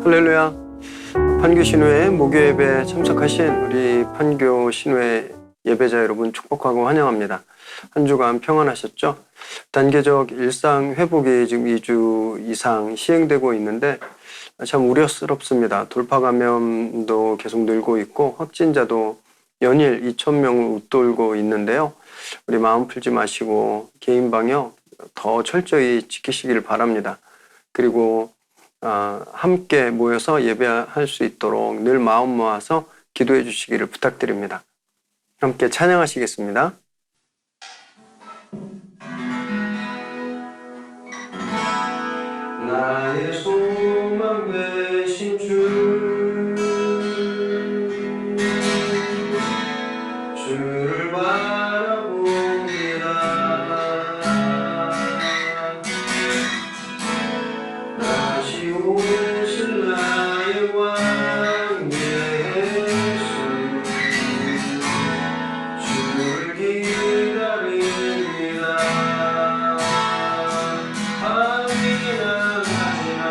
할렐루야. 판교 신우회 목요 예배에 참석하신 우리 판교 신우회 예배자 여러분 축복하고 환영합니다. 한 주간 평안하셨죠? 단계적 일상 회복이 지금 2주 이상 시행되고 있는데 참 우려스럽습니다. 돌파 감염도 계속 늘고 있고 확진자도 연일 2,000명을 웃돌고 있는데요. 우리 마음 풀지 마시고 개인 방역 더 철저히 지키시기를 바랍니다. 그리고 함께 모여서 예배할 수 있도록 늘 마음 모아서 기도해 주시기를 부탁드립니다. 함께 찬양하시겠습니다. 나의 소망 되신 주를 바라봅니다. 다시 오실 나의 왕 예수, 주를 기다립니다. 밤이나 낮이나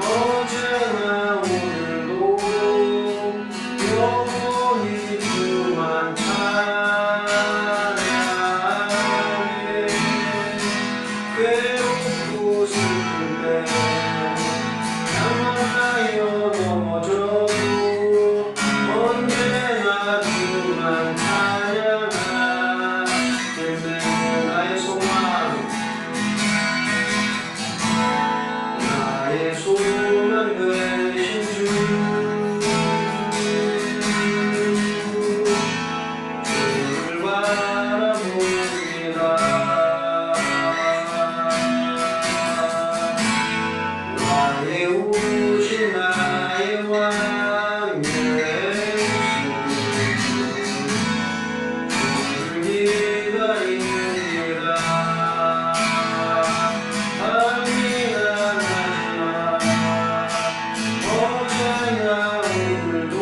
어제나 오늘도 영원히 주만 찬양해. 괴롭고 슬픈데 향하여 넘어져도 언제나 주만 찬양하겠네. 나의 소망, 나의 소망 되신 주를 바라봅니다. 나의 오신 나의 왕 예수, 주를 기다립니다. 밤이나 낮이나 어제나 오늘도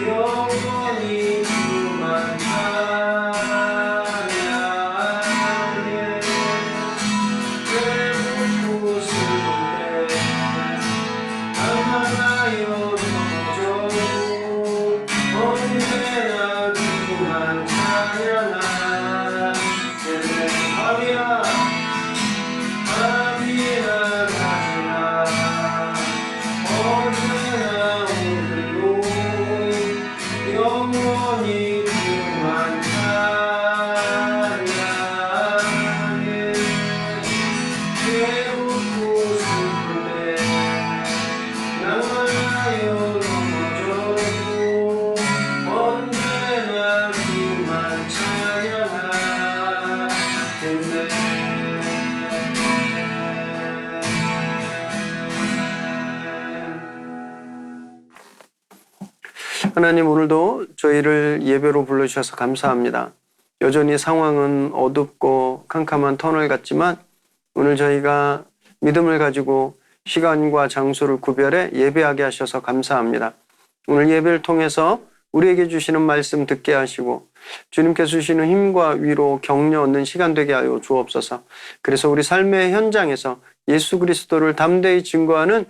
영원히 주만 찬양해. 괴롭고 슬픈데 하나하여 넘어져도 언제나 주만 찬양하겠네. 밤이나 낮이나 언제나 오늘도 영원히 주만 찬양해. 괴롭고 슬픈데 나만하여 넘어져도 언제나 주만 찬양하겠네. 하나님, 오늘도 저희를 예배로 불러주셔서 감사합니다. 여전히 상황은 어둡고 캄캄한 터널 같지만 오늘 저희가 믿음을 가지고 시간과 장소를 구별해 예배하게 하셔서 감사합니다. 오늘 예배를 통해서 우리에게 주시는 말씀 듣게 하시고 주님께서 주시는 힘과 위로 격려 얻는 시간 되게 하여 주옵소서. 그래서 우리 삶의 현장에서 예수 그리스도를 담대히 증거하는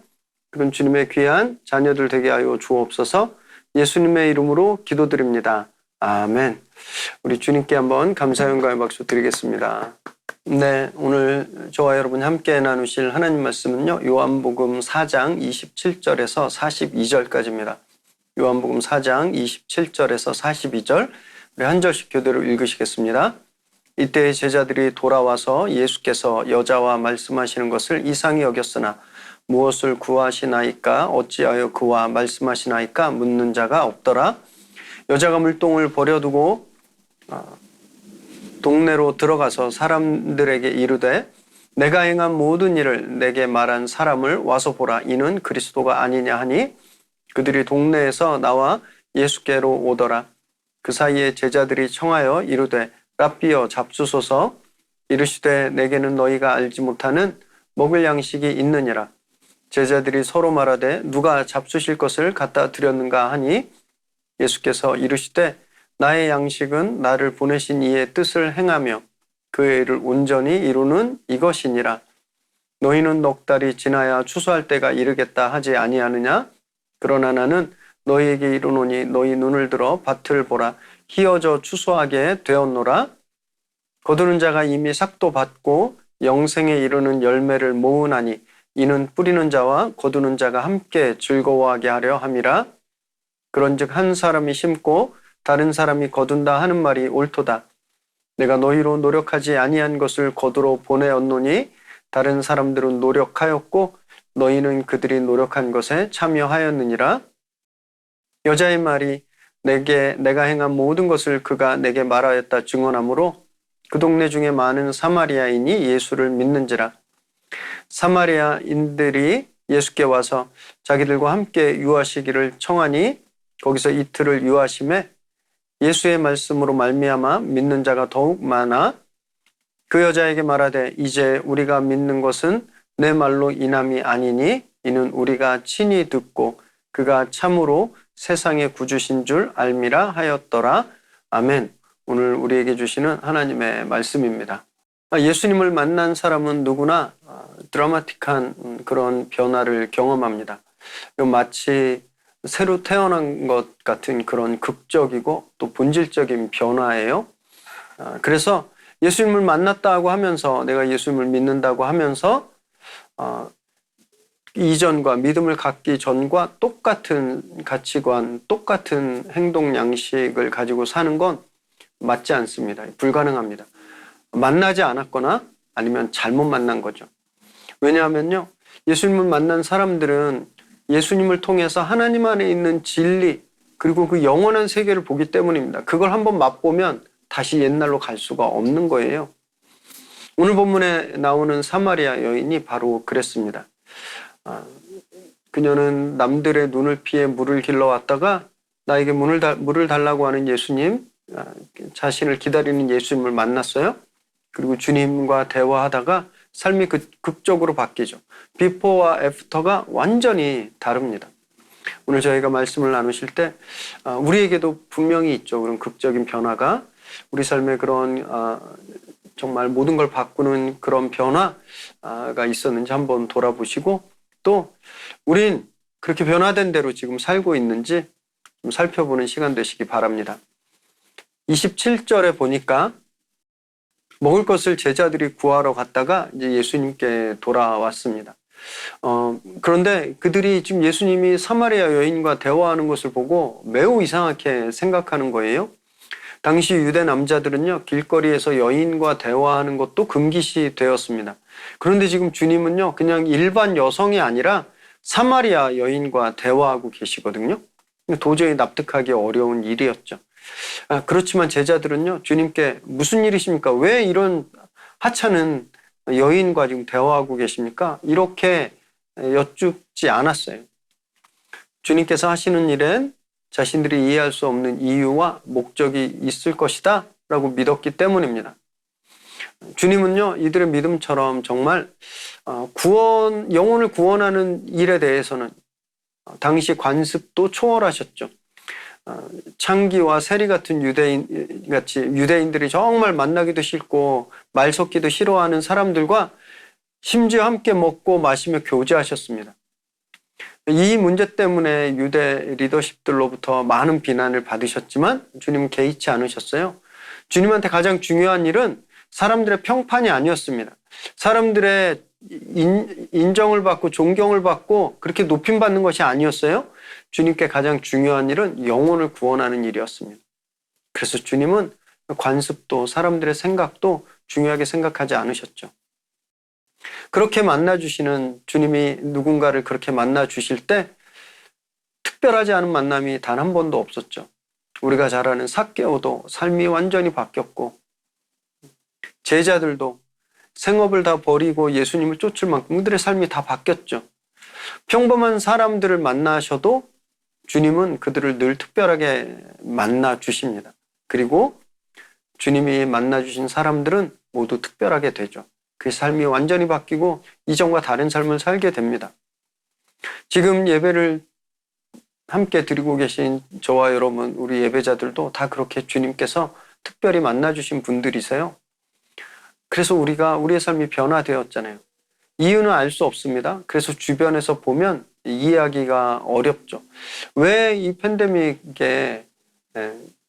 그런 주님의 귀한 자녀들 되게 하여 주옵소서. 예수님의 이름으로 기도드립니다. 아멘. 우리 주님께 한번 감사 영광의 박수 드리겠습니다. 네, 오늘 저와 여러분이 함께 나누실 하나님 말씀은요, 요한복음 4장 27절에서 42절까지입니다. 요한복음 4장 27절에서 42절, 우리 한 절씩 교대로 읽으시겠습니다. 이때 제자들이 돌아와서 예수께서 여자와 말씀하시는 것을 이상히 여겼으나 무엇을 구하시나이까, 어찌하여 그와 말씀하시나이까 묻는 자가 없더라. 여자가 물동을 버려두고 동네로 들어가서 사람들에게 이르되 내가 행한 모든 일을 내게 말한 사람을 와서 보라. 이는 그리스도가 아니냐 하니 그들이 동네에서 나와 예수께로 오더라. 그 사이에 제자들이 청하여 이르되 랍비여 잡수소서. 이르시되 내게는 너희가 알지 못하는 먹을 양식이 있느니라. 제자들이 서로 말하되 누가 잡수실 것을 갖다 드렸는가 하니 예수께서 이르시되 나의 양식은 나를 보내신 이의 뜻을 행하며 그의 일을 온전히 이루는 이것이니라. 너희는 넉 달이 지나야 추수할 때가 이르겠다 하지 아니하느냐? 그러나 나는 너희에게 이르노니 너희 눈을 들어 밭을 보라. 희어져 추수하게 되었노라. 거두는 자가 이미 삭도 받고 영생에 이르는 열매를 모으나니 이는 뿌리는 자와 거두는 자가 함께 즐거워하게 하려 함이라. 그런즉 한 사람이 심고 다른 사람이 거둔다 하는 말이 옳도다. 내가 너희로 노력하지 아니한 것을 거두러 보내었노니 다른 사람들은 노력하였고 너희는 그들이 노력한 것에 참여하였느니라. 여자의 말이 내가 행한 모든 것을 그가 내게 말하였다 증언하므로 그 동네 중에 많은 사마리아인이 예수를 믿는지라. 사마리아인들이 예수께 와서 자기들과 함께 유하시기를 청하니 거기서 이틀을 유하심에 예수의 말씀으로 말미암아 믿는 자가 더욱 많아 그 여자에게 말하되 이제 우리가 믿는 것은 내 말로 인함이 아니니 이는 우리가 친히 듣고 그가 참으로 세상의 구주신 줄 알미라 하였더라. 아멘. 오늘 우리에게 주시는 하나님의 말씀입니다. 예수님을 만난 사람은 누구나 드라마틱한 그런 변화를 경험합니다. 마치 새로 태어난 것 같은 그런 극적이고 또 본질적인 변화예요. 그래서 예수님을 만났다고 하면서 내가 예수님을 믿는다고 하면서 이전과 믿음을 갖기 전과 똑같은 가치관, 똑같은 행동 양식을 가지고 사는 건 맞지 않습니다. 불가능합니다. 만나지 않았거나 아니면 잘못 만난 거죠. 왜냐하면요, 예수님을 만난 사람들은 예수님을 통해서 하나님 안에 있는 진리 그리고 그 영원한 세계를 보기 때문입니다. 그걸 한번 맛보면 다시 옛날로 갈 수가 없는 거예요. 오늘 본문에 나오는 사마리아 여인이 바로 그랬습니다. 그녀는 남들의 눈을 피해 물을 길러왔다가 나에게 물을 달라고 하는 예수님, 자신을 기다리는 예수님을 만났어요. 그리고 주님과 대화하다가 삶이 극적으로 바뀌죠. 비포와 애프터가 완전히 다릅니다. 오늘 저희가 말씀을 나누실 때 우리에게도 분명히 있죠. 그런 극적인 변화가 우리 삶에 그런 정말 모든 걸 바꾸는 그런 변화가 있었는지 한번 돌아보시고 또 우린 그렇게 변화된 대로 지금 살고 있는지 좀 살펴보는 시간 되시기 바랍니다. 27절에 보니까 먹을 것을 제자들이 구하러 갔다가 이제 예수님께 돌아왔습니다. 그런데 그들이 지금 예수님이 사마리아 여인과 대화하는 것을 보고 매우 이상하게 생각하는 거예요. 당시 유대 남자들은요, 길거리에서 여인과 대화하는 것도 금기시 되었습니다. 그런데 지금 주님은요, 그냥 일반 여성이 아니라 사마리아 여인과 대화하고 계시거든요. 도저히 납득하기 어려운 일이었죠. 그렇지만 제자들은요, 주님께 무슨 일이십니까? 왜 이런 하찮은 여인과 지금 대화하고 계십니까? 이렇게 여쭙지 않았어요. 주님께서 하시는 일엔 자신들이 이해할 수 없는 이유와 목적이 있을 것이다 라고 믿었기 때문입니다. 주님은요, 이들의 믿음처럼 정말 영혼을 구원하는 일에 대해서는 당시 관습도 초월하셨죠. 창기와 세리 같은 유대인들이 정말 만나기도 싫고 말 섞기도 싫어하는 사람들과 심지어 함께 먹고 마시며 교제하셨습니다. 이 문제 때문에 유대 리더십들로부터 많은 비난을 받으셨지만 주님은 개의치 않으셨어요. 주님한테 가장 중요한 일은 사람들의 평판이 아니었습니다. 사람들의 인정을 받고 존경을 받고 그렇게 높임받는 것이 아니었어요. 주님께 가장 중요한 일은 영혼을 구원하는 일이었습니다. 그래서 주님은 관습도 사람들의 생각도 중요하게 생각하지 않으셨죠. 그렇게 만나주시는 주님이 누군가를 그렇게 만나주실 때 특별하지 않은 만남이 단 한 번도 없었죠. 우리가 잘 아는 삭개오도 삶이 완전히 바뀌었고 제자들도 생업을 다 버리고 예수님을 쫓을 만큼 그들의 삶이 다 바뀌었죠. 평범한 사람들을 만나셔도 주님은 그들을 늘 특별하게 만나 주십니다. 그리고 주님이 만나 주신 사람들은 모두 특별하게 되죠. 그 삶이 완전히 바뀌고 이전과 다른 삶을 살게 됩니다. 지금 예배를 함께 드리고 계신 저와 여러분, 우리 예배자들도 다 그렇게 주님께서 특별히 만나 주신 분들이세요. 그래서 우리의 삶이 변화되었잖아요. 이유는 알 수 없습니다. 그래서 주변에서 보면 이해하기가 어렵죠. 왜 이 팬데믹에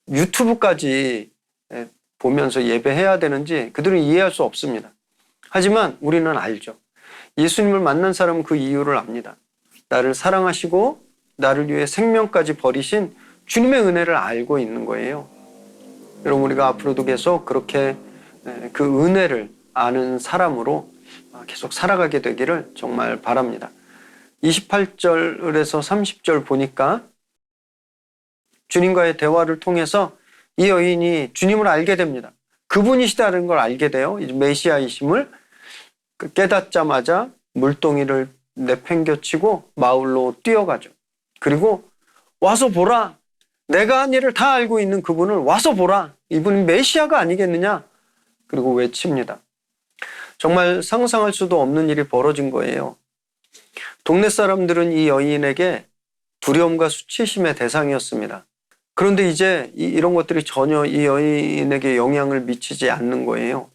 유튜브까지 보면서 예배해야 되는지 그들은 이해할 수 없습니다. 하지만 우리는 알죠. 예수님을 만난 사람은 그 이유를 압니다. 나를 사랑하시고 나를 위해 생명까지 버리신 주님의 은혜를 알고 있는 거예요. 여러분, 우리가 앞으로도 계속 그렇게 그 은혜를 아는 사람으로 계속 살아가게 되기를 정말 바랍니다. 28절에서 30절 보니까 주님과의 대화를 통해서 이 여인이 주님을 알게 됩니다. 그분이시다는 걸 알게 돼요. 이제 메시아이심을 깨닫자마자 물동이를 내팽겨치고 마을로 뛰어가죠. 그리고 와서 보라. 내가 한 일을 다 알고 있는 그분을 와서 보라. 이분은 메시아가 아니겠느냐. 그리고 외칩니다. 정말 상상할 수도 없는 일이 벌어진 거예요. 동네 사람들은 이 여인에게 두려움과 수치심의 대상이었습니다. 그런데 이제 이런 것들이 전혀 이 여인에게 영향을 미치지 않는 거예요.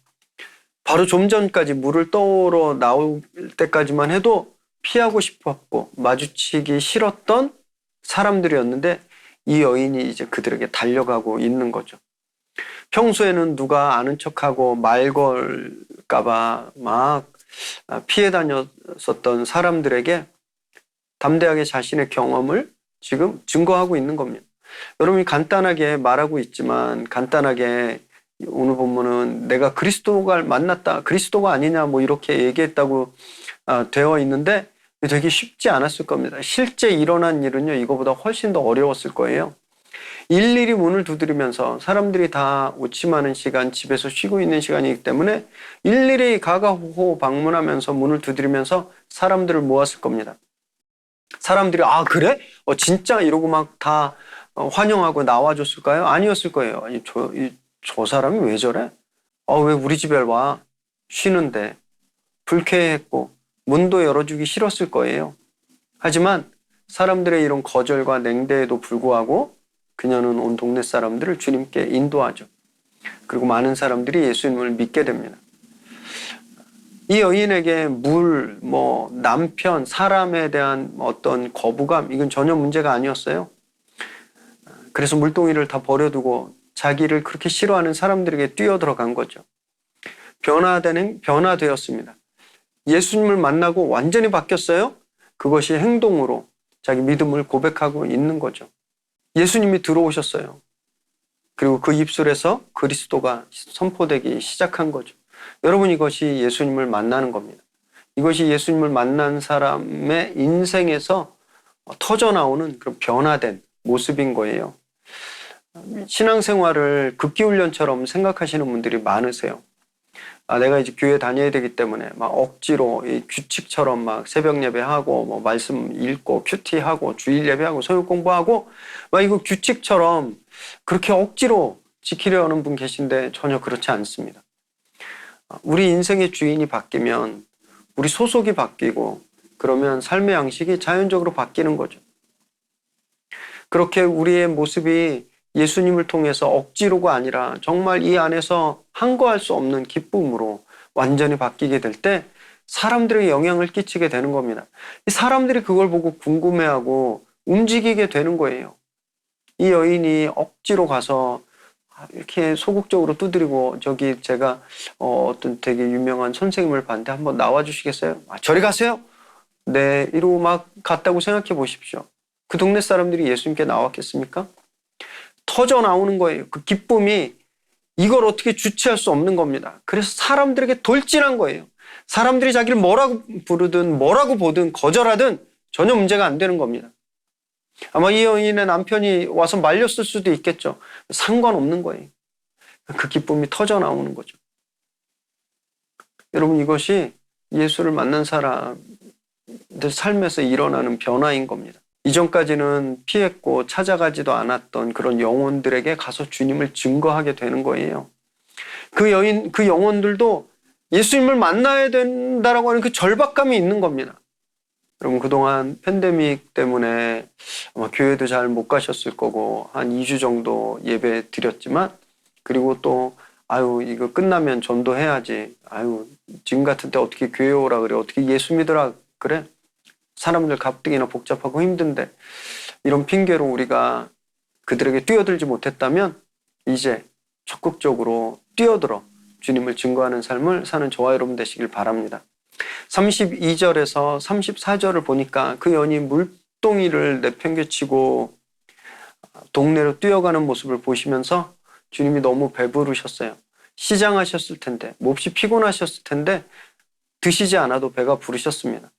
바로 좀 전까지 물을 떠오러 나올 때까지만 해도 피하고 싶었고 마주치기 싫었던 사람들이었는데 이 여인이 이제 그들에게 달려가고 있는 거죠. 평소에는 누가 아는 척하고 말 걸까봐 막 피해 다녔었던 사람들에게 담대하게 자신의 경험을 지금 증거하고 있는 겁니다. 여러분이 간단하게 말하고 있지만 간단하게 오늘 본문은 내가 그리스도가 만났다, 그리스도가 아니냐 뭐 이렇게 얘기했다고 되어 있는데 되게 쉽지 않았을 겁니다. 실제 일어난 일은요, 이거보다 훨씬 더 어려웠을 거예요. 일일이 문을 두드리면서 사람들이 다 오침하는 시간, 집에서 쉬고 있는 시간이기 때문에 일일이 가가호호 방문하면서 문을 두드리면서 사람들을 모았을 겁니다. 사람들이 그래? 진짜? 이러고 막 다 환영하고 나와줬을까요? 아니었을 거예요. 아니, 저 사람이 왜 저래? 왜 우리 집에 와? 쉬는데. 불쾌했고 문도 열어주기 싫었을 거예요. 하지만 사람들의 이런 거절과 냉대에도 불구하고 그녀는 온 동네 사람들을 주님께 인도하죠. 그리고 많은 사람들이 예수님을 믿게 됩니다. 이 여인에게 물, 남편, 사람에 대한 어떤 거부감, 이건 전혀 문제가 아니었어요. 그래서 물동이를 다 버려두고 자기를 그렇게 싫어하는 사람들에게 뛰어들어간 거죠. 변화되었습니다. 예수님을 만나고 완전히 바뀌었어요. 그것이 행동으로 자기 믿음을 고백하고 있는 거죠. 예수님이 들어오셨어요. 그리고 그 입술에서 그리스도가 선포되기 시작한 거죠. 여러분, 이것이 예수님을 만나는 겁니다. 이것이 예수님을 만난 사람의 인생에서 터져나오는 그런 변화된 모습인 거예요. 신앙생활을 극기훈련처럼 생각하시는 분들이 많으세요. 내가 이제 교회 다녀야 되기 때문에 막 억지로 이 규칙처럼 막 새벽 예배하고 말씀 읽고 큐티하고 주일 예배하고 소유 공부하고 막 이거 규칙처럼 그렇게 억지로 지키려는 분 계신데 전혀 그렇지 않습니다. 우리 인생의 주인이 바뀌면 우리 소속이 바뀌고 그러면 삶의 양식이 자연적으로 바뀌는 거죠. 그렇게 우리의 모습이 예수님을 통해서 억지로가 아니라 정말 이 안에서 항거할 수 없는 기쁨으로 완전히 바뀌게 될 때 사람들에게 영향을 끼치게 되는 겁니다. 이 사람들이 그걸 보고 궁금해하고 움직이게 되는 거예요. 이 여인이 억지로 가서 이렇게 소극적으로 두드리고 저기 제가 어떤 되게 유명한 선생님을 봤는데 한번 나와주시겠어요? 저리 가세요? 네, 이러고 막 갔다고 생각해 보십시오. 그 동네 사람들이 예수님께 나왔겠습니까? 터져 나오는 거예요. 그 기쁨이 이걸 어떻게 주체할 수 없는 겁니다. 그래서 사람들에게 돌진한 거예요. 사람들이 자기를 뭐라고 부르든 뭐라고 보든 거절하든 전혀 문제가 안 되는 겁니다. 아마 이 여인의 남편이 와서 말렸을 수도 있겠죠. 상관없는 거예요. 그 기쁨이 터져 나오는 거죠. 여러분, 이것이 예수를 만난 사람들 삶에서 일어나는 변화인 겁니다. 이전까지는 피했고 찾아가지도 않았던 그런 영혼들에게 가서 주님을 증거하게 되는 거예요. 그 영혼들도 예수님을 만나야 된다라고 하는 그 절박감이 있는 겁니다. 여러분, 그동안 팬데믹 때문에 아마 교회도 잘 못 가셨을 거고 한 2주 정도 예배 드렸지만 그리고 또 아유, 이거 끝나면 전도해야지. 아유, 지금 같은 때 어떻게 교회 오라 그래? 어떻게 예수 믿으라 그래? 사람들 가뜩이나 복잡하고 힘든데. 이런 핑계로 우리가 그들에게 뛰어들지 못했다면 이제 적극적으로 뛰어들어 주님을 증거하는 삶을 사는 저와 여러분 되시길 바랍니다. 32절에서 34절을 보니까 그 여인이 물동이를 내팽개치고 동네로 뛰어가는 모습을 보시면서 주님이 너무 배부르셨어요. 시장하셨을 텐데, 몹시 피곤하셨을 텐데 드시지 않아도 배가 부르셨습니다.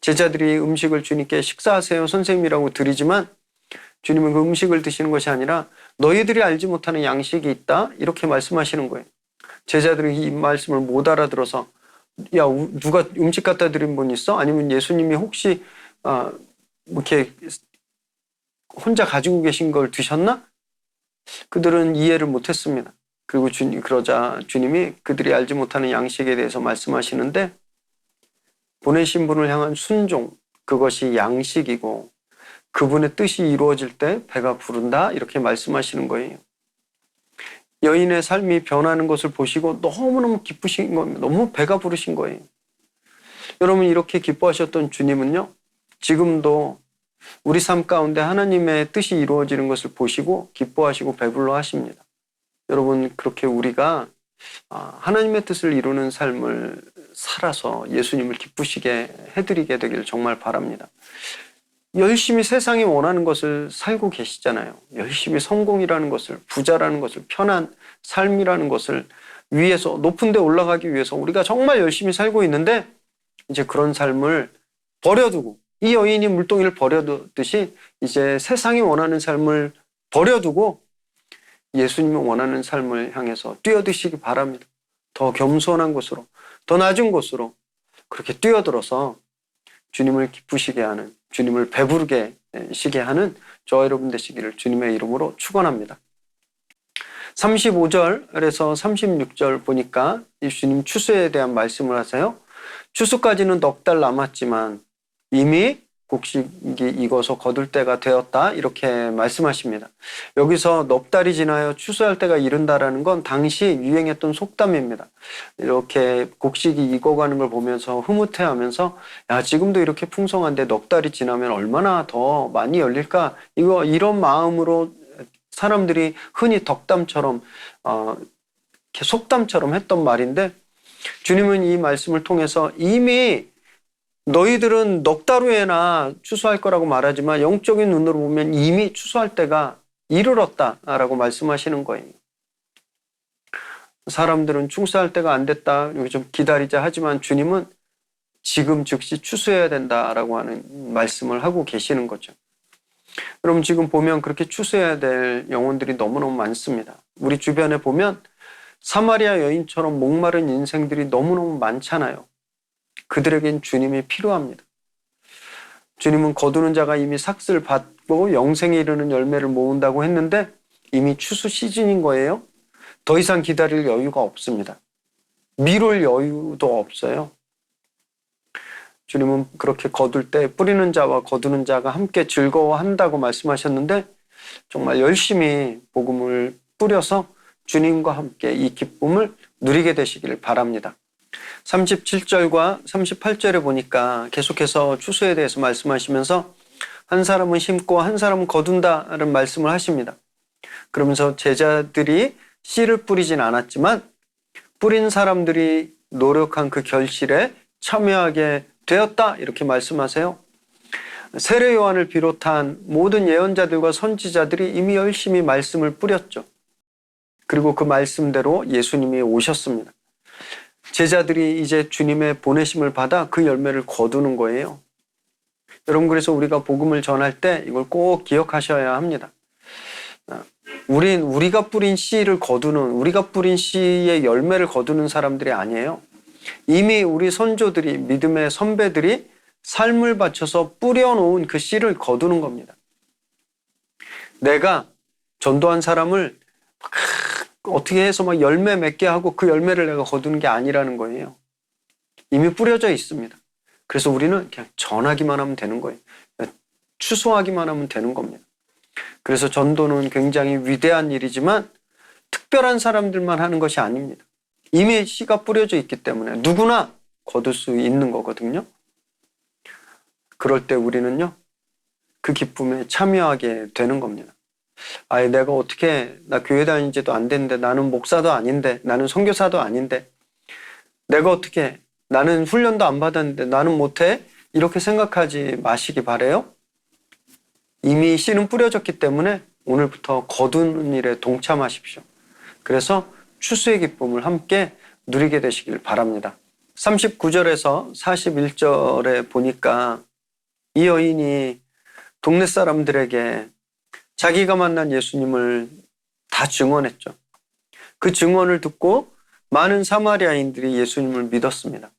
제자들이 음식을 주님께 식사하세요 선생님이라고 드리지만 주님은 그 음식을 드시는 것이 아니라 너희들이 알지 못하는 양식이 있다 이렇게 말씀하시는 거예요. 제자들이 이 말씀을 못 알아들어서 야, 누가 음식 갖다 드린 분 있어? 아니면 예수님이 혹시 이렇게 혼자 가지고 계신 걸 드셨나? 그들은 이해를 못했습니다. 그리고 그러자 주님이 그들이 알지 못하는 양식에 대해서 말씀하시는데 보내신 분을 향한 순종, 그것이 양식이고 그분의 뜻이 이루어질 때 배가 부른다 이렇게 말씀하시는 거예요. 여인의 삶이 변하는 것을 보시고 너무너무 기쁘신 겁니다. 너무 배가 부르신 거예요. 여러분 이렇게 기뻐하셨던 주님은요. 지금도 우리 삶 가운데 하나님의 뜻이 이루어지는 것을 보시고 기뻐하시고 배불러 하십니다. 여러분 그렇게 우리가 하나님의 뜻을 이루는 삶을 살아서 예수님을 기쁘시게 해드리게 되길 정말 바랍니다. 열심히 세상이 원하는 것을 살고 계시잖아요. 열심히 성공이라는 것을, 부자라는 것을, 편한 삶이라는 것을 위해서 높은 데 올라가기 위해서 우리가 정말 열심히 살고 있는데 이제 그런 삶을 버려두고 이 여인이 물동이를 버려두듯이 이제 세상이 원하는 삶을 버려두고 예수님이 원하는 삶을 향해서 뛰어드시기 바랍니다. 더 겸손한 곳으로, 더 낮은 곳으로 그렇게 뛰어들어서 주님을 기쁘시게 하는, 주님을 배부르게 시게 하는 저와 여러분 되시기를 주님의 이름으로 축원합니다. 35절에서 36절 보니까 이 주님 추수에 대한 말씀을 하세요. 추수까지는 넉 달 남았지만 이미 곡식이 익어서 거둘 때가 되었다 이렇게 말씀하십니다. 여기서 넉 달이 지나여 추수할 때가 이른다라는 건 당시 유행했던 속담입니다. 이렇게 곡식이 익어가는 걸 보면서 흐뭇해하면서 야 지금도 이렇게 풍성한데 넉 달이 지나면 얼마나 더 많이 열릴까 이런 마음으로 사람들이 흔히 덕담처럼 이렇게 속담처럼 했던 말인데 주님은 이 말씀을 통해서 이미 너희들은 넉 달 후에나 추수할 거라고 말하지만 영적인 눈으로 보면 이미 추수할 때가 이르렀다라고 말씀하시는 거예요. 사람들은 추수할 때가 안 됐다, 좀 기다리자 하지만 주님은 지금 즉시 추수해야 된다라고 하는 말씀을 하고 계시는 거죠. 여러분 지금 보면 그렇게 추수해야 될 영혼들이 너무너무 많습니다. 우리 주변에 보면 사마리아 여인처럼 목마른 인생들이 너무너무 많잖아요. 그들에겐 주님이 필요합니다. 주님은 거두는 자가 이미 삭슬 받고 영생에 이르는 열매를 모은다고 했는데 이미 추수 시즌인 거예요. 더 이상 기다릴 여유가 없습니다. 미룰 여유도 없어요. 주님은 그렇게 거둘 때 뿌리는 자와 거두는 자가 함께 즐거워한다고 말씀하셨는데 정말 열심히 복음을 뿌려서 주님과 함께 이 기쁨을 누리게 되시기를 바랍니다. 37절과 38절에 보니까 계속해서 추수에 대해서 말씀하시면서 한 사람은 심고 한 사람은 거둔다는 말씀을 하십니다. 그러면서 제자들이 씨를 뿌리진 않았지만 뿌린 사람들이 노력한 그 결실에 참여하게 되었다 이렇게 말씀하세요. 세례 요한을 비롯한 모든 예언자들과 선지자들이 이미 열심히 말씀을 뿌렸죠. 그리고 그 말씀대로 예수님이 오셨습니다. 제자들이 이제 주님의 보내심을 받아 그 열매를 거두는 거예요. 여러분 그래서 우리가 복음을 전할 때 이걸 꼭 기억하셔야 합니다. 우리가 뿌린 씨를 거두는, 우리가 뿌린 씨의 열매를 거두는 사람들이 아니에요. 이미 우리 선조들이, 믿음의 선배들이 삶을 바쳐서 뿌려놓은 그 씨를 거두는 겁니다. 내가 전도한 사람을 어떻게 해서 막 열매 맺게 하고 그 열매를 내가 거두는 게 아니라는 거예요. 이미 뿌려져 있습니다. 그래서 우리는 그냥 전하기만 하면 되는 거예요. 추수하기만 하면 되는 겁니다. 그래서 전도는 굉장히 위대한 일이지만 특별한 사람들만 하는 것이 아닙니다. 이미 씨가 뿌려져 있기 때문에 누구나 거둘 수 있는 거거든요. 그럴 때 우리는요, 그 기쁨에 참여하게 되는 겁니다. 아예 내가 어떻게, 나 교회 다닌 지도 안 됐는데, 나는 목사도 아닌데, 나는 선교사도 아닌데, 내가 어떻게, 나는 훈련도 안 받았는데 나는 못해? 이렇게 생각하지 마시기 바래요. 이미 씨는 뿌려졌기 때문에 오늘부터 거두는 일에 동참하십시오. 그래서 추수의 기쁨을 함께 누리게 되시길 바랍니다. 39절에서 41절에 보니까 이 여인이 동네 사람들에게 자기가 만난 예수님을 다 증언했죠. 그 증언을 듣고 많은 사마리아인들이 예수님을 믿었습니다.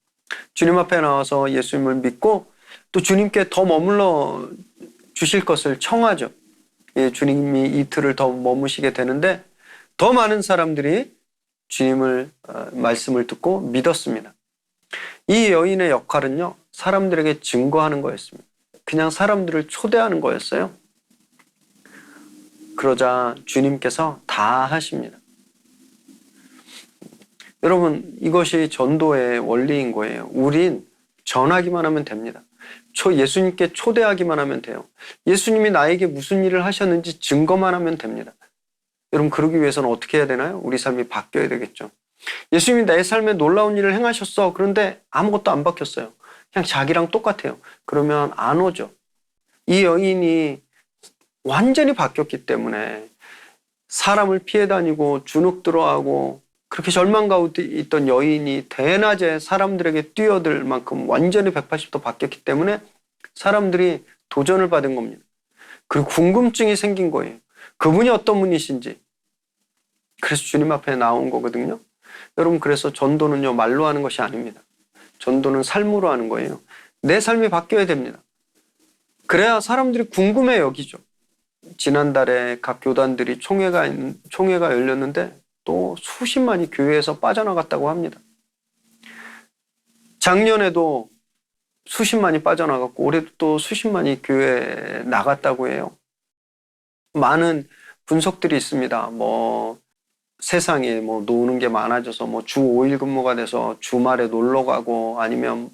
주님 앞에 나와서 예수님을 믿고 또 주님께 더 머물러 주실 것을 청하죠. 예, 주님이 이틀을 더 머무시게 되는데 더 많은 사람들이 주님을 말씀을 듣고 믿었습니다. 이 여인의 역할은요, 사람들에게 증거하는 거였습니다. 그냥 사람들을 초대하는 거였어요. 그러자 주님께서 다 하십니다. 여러분, 이것이 전도의 원리인 거예요. 우린 전하기만 하면 됩니다. 예수님께 초대하기만 하면 돼요. 예수님이 나에게 무슨 일을 하셨는지 증거만 하면 됩니다. 여러분, 그러기 위해서는 어떻게 해야 되나요? 우리 삶이 바뀌어야 되겠죠. 예수님이 내 삶에 놀라운 일을 행하셨어. 그런데 아무것도 안 바뀌었어요. 그냥 자기랑 똑같아요. 그러면 안 오죠. 이 여인이 완전히 바뀌었기 때문에 사람을 피해 다니고 주눅 들어하고 그렇게 절망 가운데 있던 여인이 대낮에 사람들에게 뛰어들 만큼 완전히 180도 바뀌었기 때문에 사람들이 도전을 받은 겁니다. 그리고 궁금증이 생긴 거예요. 그분이 어떤 분이신지. 그래서 주님 앞에 나온 거거든요. 여러분, 그래서 전도는요, 말로 하는 것이 아닙니다. 전도는 삶으로 하는 거예요. 내 삶이 바뀌어야 됩니다. 그래야 사람들이 궁금해 여기죠. 지난달에 각 교단들이 총회가 열렸는데 또 수십만이 교회에서 빠져나갔다고 합니다. 작년에도 수십만이 빠져나갔고 올해도 또 수십만이 교회에 나갔다고 해요. 많은 분석들이 있습니다. 세상에 노는 게 많아져서 주 5일 근무가 돼서 주말에 놀러 가고 아니면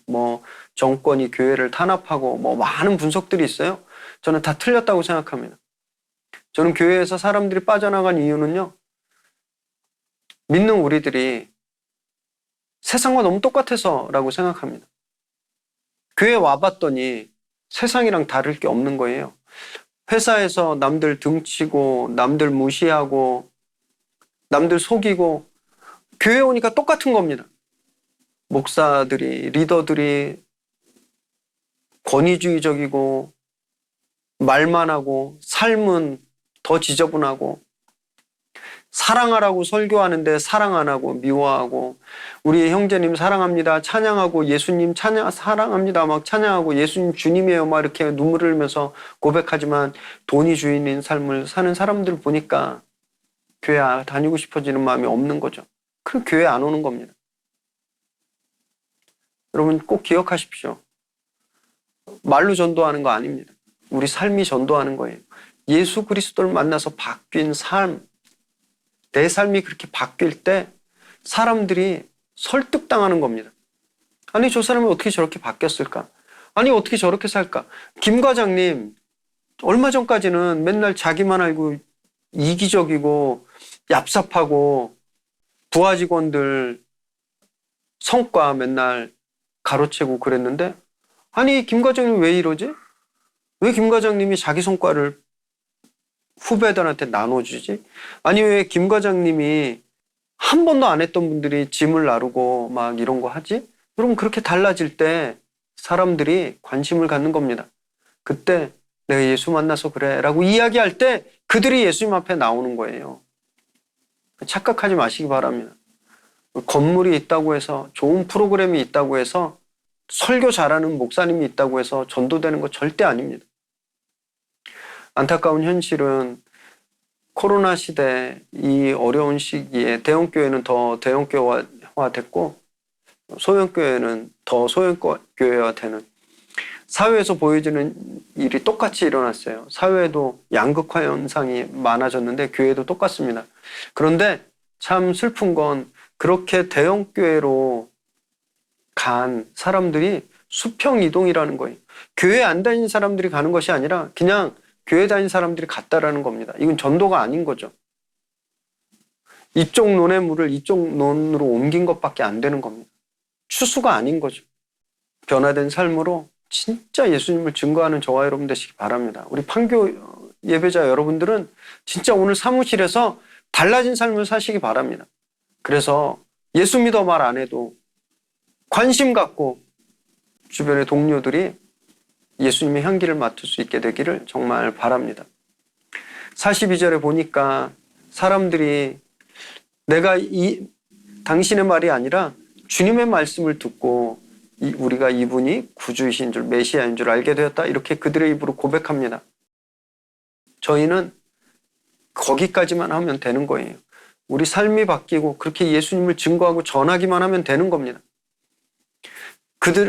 정권이 교회를 탄압하고 많은 분석들이 있어요. 저는 다 틀렸다고 생각합니다. 저는 교회에서 사람들이 빠져나간 이유는요, 믿는 우리들이 세상과 너무 똑같아서라고 생각합니다. 교회 와봤더니 세상이랑 다를 게 없는 거예요. 회사에서 남들 등치고 남들 무시하고 남들 속이고 교회 오니까 똑같은 겁니다. 목사들이, 리더들이 권위주의적이고 말만 하고 삶은 더 지저분하고 사랑하라고 설교하는데 사랑 안 하고 미워하고 우리 형제님 사랑합니다 찬양하고 예수님 사랑합니다 막 찬양하고 예수님 주님이에요 막 이렇게 눈물을 흘리면서 고백하지만 돈이 주인인 삶을 사는 사람들 보니까 교회 다니고 싶어지는 마음이 없는 거죠. 그럼 교회 안 오는 겁니다. 여러분 꼭 기억하십시오. 말로 전도하는 거 아닙니다. 우리 삶이 전도하는 거예요. 예수 그리스도를 만나서 바뀐 삶, 내 삶이 그렇게 바뀔 때 사람들이 설득당하는 겁니다. 아니 저 사람이 어떻게 저렇게 바뀌었을까? 아니 어떻게 저렇게 살까? 김 과장님 얼마 전까지는 맨날 자기만 알고 이기적이고 얍삽하고 부하 직원들 성과 맨날 가로채고 그랬는데 아니 김 과장님 왜 이러지? 왜 김 과장님이 자기 성과를 후배들한테 나눠주지? 아니 왜 김 과장님이 한 번도 안 했던 분들이 짐을 나르고 막 이런 거 하지? 여러분 그렇게 달라질 때 사람들이 관심을 갖는 겁니다. 그때 내가 예수 만나서 그래 라고 이야기할 때 그들이 예수님 앞에 나오는 거예요. 착각하지 마시기 바랍니다. 건물이 있다고 해서 좋은 프로그램이 있다고 해서 설교 잘하는 목사님이 있다고 해서 전도되는 거 절대 아닙니다. 안타까운 현실은 코로나 시대 이 어려운 시기에 대형교회는 더 대형교회화 됐고 소형교회는 더 소형교회화 되는 사회에서 보여지는 일이 똑같이 일어났어요. 사회에도 양극화 현상이 많아졌는데 교회도 똑같습니다. 그런데 참 슬픈 건 그렇게 대형 교회로 간 사람들이 수평 이동이라는 거예요. 교회 안 다니는 사람들이 가는 것이 아니라 그냥 교회 다니는 사람들이 갔다라는 겁니다. 이건 전도가 아닌 거죠. 이쪽 논의 물을 이쪽 논으로 옮긴 것밖에 안 되는 겁니다. 추수가 아닌 거죠. 변화된 삶으로 진짜 예수님을 증거하는 저와 여러분 되시기 바랍니다. 우리 판교 예배자 여러분들은 진짜 오늘 사무실에서 달라진 삶을 사시기 바랍니다. 그래서 예수 믿어 말 안 해도 관심 갖고 주변의 동료들이 예수님의 향기를 맡을 수 있게 되기를 정말 바랍니다. 42절에 보니까 사람들이 내가 당신의 말이 아니라 주님의 말씀을 듣고 우리가 이분이 구주이신 줄, 메시아인 줄 알게 되었다. 이렇게 그들의 입으로 고백합니다. 저희는 거기까지만 하면 되는 거예요. 우리 삶이 바뀌고 그렇게 예수님을 증거하고 전하기만 하면 되는 겁니다.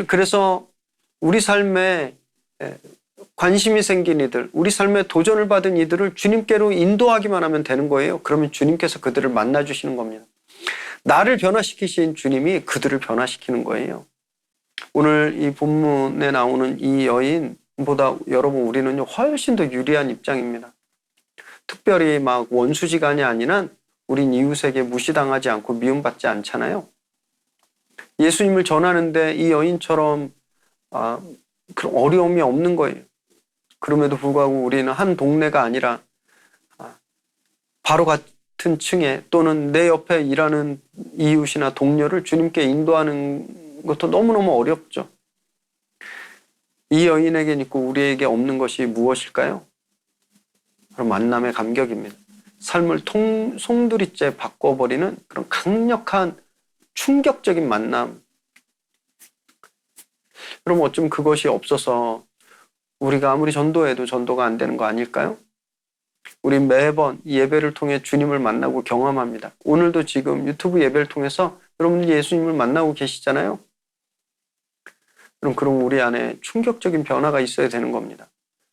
그래서 우리 삶에 관심이 생긴 이들, 우리 삶에 도전을 받은 이들을 주님께로 인도하기만 하면 되는 거예요. 그러면 주님께서 그들을 만나주시는 겁니다. 나를 변화시키신 주님이 그들을 변화시키는 거예요. 오늘 이 본문에 나오는 이 여인보다 여러분 우리는 훨씬 더 유리한 입장입니다. 특별히 막 원수지간이 아니란 우린 이웃에게 무시당하지 않고 미움받지 않잖아요. 예수님을 전하는데 이 여인처럼 그런 어려움이 없는 거예요. 그럼에도 불구하고 우리는 한 동네가 아니라 바로 같은 층에 또는 내 옆에 일하는 이웃이나 동료를 주님께 인도하는 것도 너무너무 어렵죠. 이 여인에겐 있고 우리에게 없는 것이 무엇일까요? 바로 만남의 감격입니다. 삶을 송두리째 바꿔버리는 그런 강력한 충격적인 만남. 그럼 어쩜 그것이 없어서 우리가 아무리 전도해도 전도가 안 되는 거 아닐까요? 우리 매번 예배를 통해 주님을 만나고 경험합니다. 오늘도 지금 유튜브 예배를 통해서 여러분들이 예수님을 만나고 계시잖아요. 그럼 우리 안에 충격적인 변화가 있어야 되는 겁니다.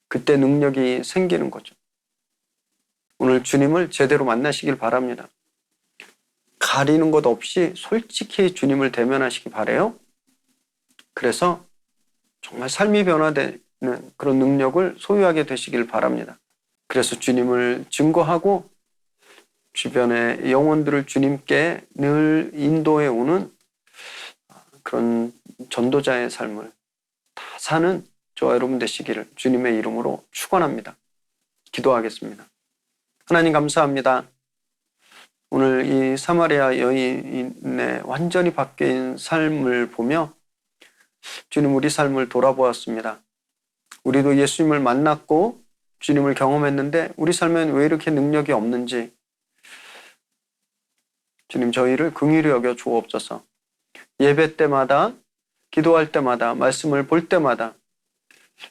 그때 능력이 생기는 거죠. 오늘 주님을 제대로 만나시길 바랍니다. 가리는 것 없이 솔직히 주님을 대면하시기 바라요. 그래서 정말 삶이 변화되는 그런 능력을 소유하게 되시길 바랍니다. 그래서 주님을 증거하고 주변의 영혼들을 주님께 늘 인도해 오는 그런 전도자의 삶을 다 사는 저와 여러분 되시기를 주님의 이름으로 축원합니다. 기도하겠습니다. 하나님 감사합니다. 오늘 이 사마리아 여인의 완전히 바뀐 삶을 보며 주님 우리 삶을 돌아보았습니다. 우리도 예수님을 만났고 주님을 경험했는데 우리 삶엔 왜 이렇게 능력이 없는지 주님 저희를 긍휼히 여겨 주옵소서. 예배 때마다 기도할 때마다 말씀을 볼 때마다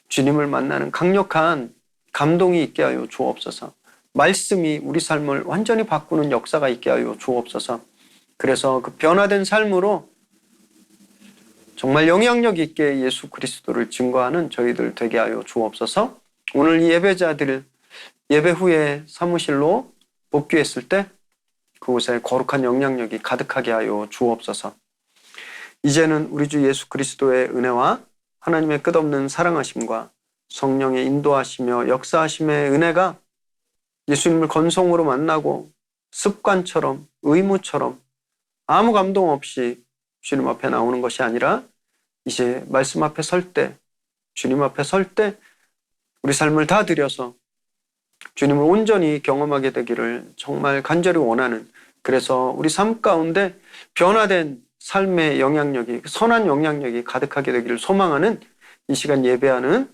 주님을 만나는 강력한 감동이 있게 하여 주옵소서. 말씀이 우리 삶을 완전히 바꾸는 역사가 있게 하여 주옵소서. 그래서 그 변화된 삶으로 정말 영향력 있게 예수 그리스도를 증거하는 저희들 되게 하여 주옵소서. 오늘 이 예배자들 예배 후에 사무실로 복귀했을 때 그곳에 거룩한 영향력이 가득하게 하여 주옵소서. 이제는 우리 주 예수 그리스도의 은혜와 하나님의 끝없는 사랑하심과 성령의 인도하시며 역사하심의 은혜가 예수님을 건성으로 만나고 습관처럼 의무처럼 아무 감동 없이 주님 앞에 나오는 것이 아니라 이제 말씀 앞에 설 때, 주님 앞에 설 때 우리 삶을 다 들여서 주님을 온전히 경험하게 되기를 정말 간절히 원하는, 그래서 우리 삶 가운데 변화된 삶의 영향력이, 선한 영향력이 가득하게 되기를 소망하는 이 시간 예배하는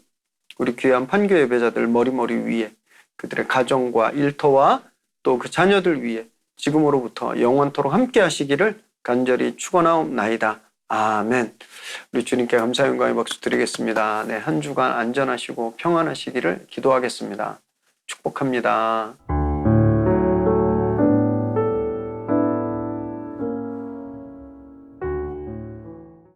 우리 귀한 판교 예배자들 머리머리 위에 그들의 가정과 일터와 또 그 자녀들 위에 지금으로부터 영원토록 함께 하시기를 간절히 축원하옵나이다. 아멘. 우리 주님께 감사 영광의 박수 드리겠습니다. 네, 한 주간 안전하시고 평안하시기를 기도하겠습니다. 축복합니다.